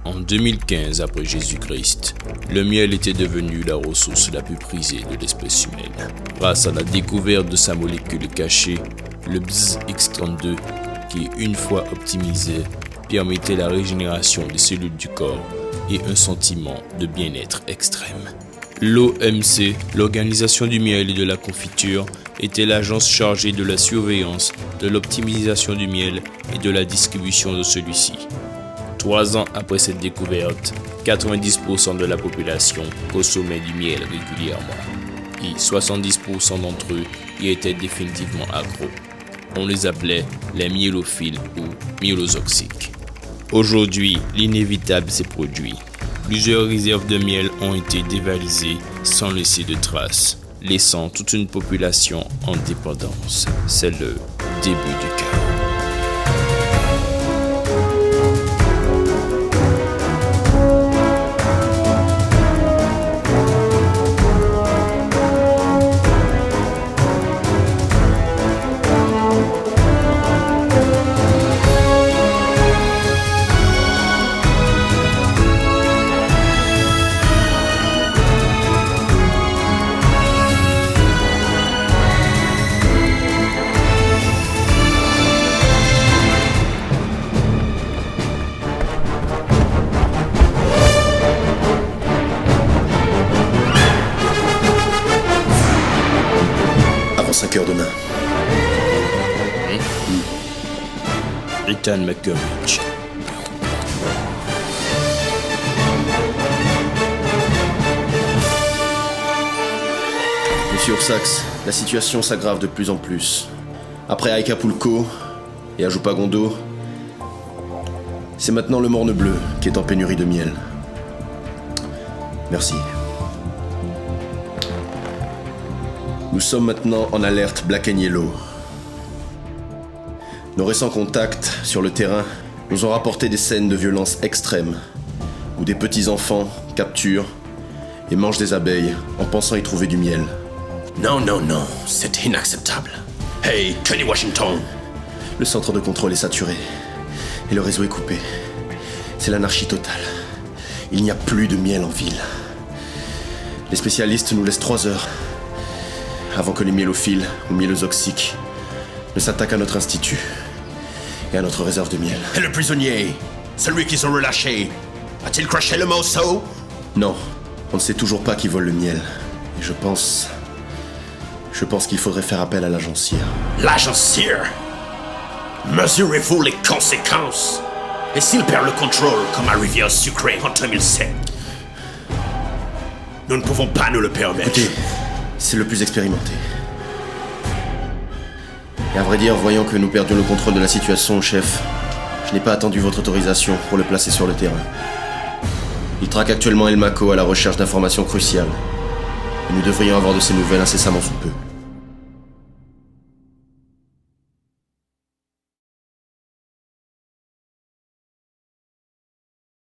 En 2015 après Jésus-Christ, le miel était devenu la ressource la plus prisée de l'espèce humaine. Grâce à la découverte de sa molécule cachée, le BZX32, qui une fois optimisé, permettait la régénération des cellules du corps et un sentiment de bien-être extrême. L'OMC, l'Organisation du miel et de la confiture, était l'agence chargée de la surveillance, de l'optimisation du miel et de la distribution de celui-ci. 3 ans après cette découverte, 90% de la population consommait du miel régulièrement et 70% d'entre eux y étaient définitivement accros. On les appelait les myélophiles ou myélotoxiques. Aujourd'hui, l'inévitable s'est produit. Plusieurs réserves de miel ont été dévalisées sans laisser de traces, laissant toute une population en dépendance. C'est le début du chaos. Avant 5 heures demain. Ethan McCormick. Monsieur Ursax, la situation s'aggrave de plus en plus. Après Acapulco et Ajupagondo, c'est maintenant le Morne Bleu qui est en pénurie de miel. Merci. Nous sommes maintenant en alerte Black and Yellow. Nos récents contacts sur le terrain nous ont rapporté des scènes de violence extrême, où des petits-enfants capturent et mangent des abeilles en pensant y trouver du miel. Non, c'est inacceptable. Hey, Kenny Washington! Le centre de contrôle est saturé et le réseau est coupé. C'est l'anarchie totale. Il n'y a plus de miel en ville. Les spécialistes nous laissent 3 heures avant que les myélophiles ou myélotoxiques ne s'attaquent à notre institut et à notre réserve de miel. Et le prisonnier, celui qu'ils ont relâché, a-t-il craché le morceau? Non, on ne sait toujours pas qui vole le miel. Et je pense qu'il faudrait faire appel à l'agent Cyr. L'agent Cyr? Mesurez-vous les conséquences? Et s'il perd le contrôle comme à Rivière Sucrée en 2007? Nous ne pouvons pas nous le permettre. Écoutez, c'est le plus expérimenté. Et à vrai dire, voyant que nous perdions le contrôle de la situation, chef, je n'ai pas attendu votre autorisation pour le placer sur le terrain. Il traque actuellement El Mako à la recherche d'informations cruciales. Et nous devrions avoir de ses nouvelles incessamment sous peu.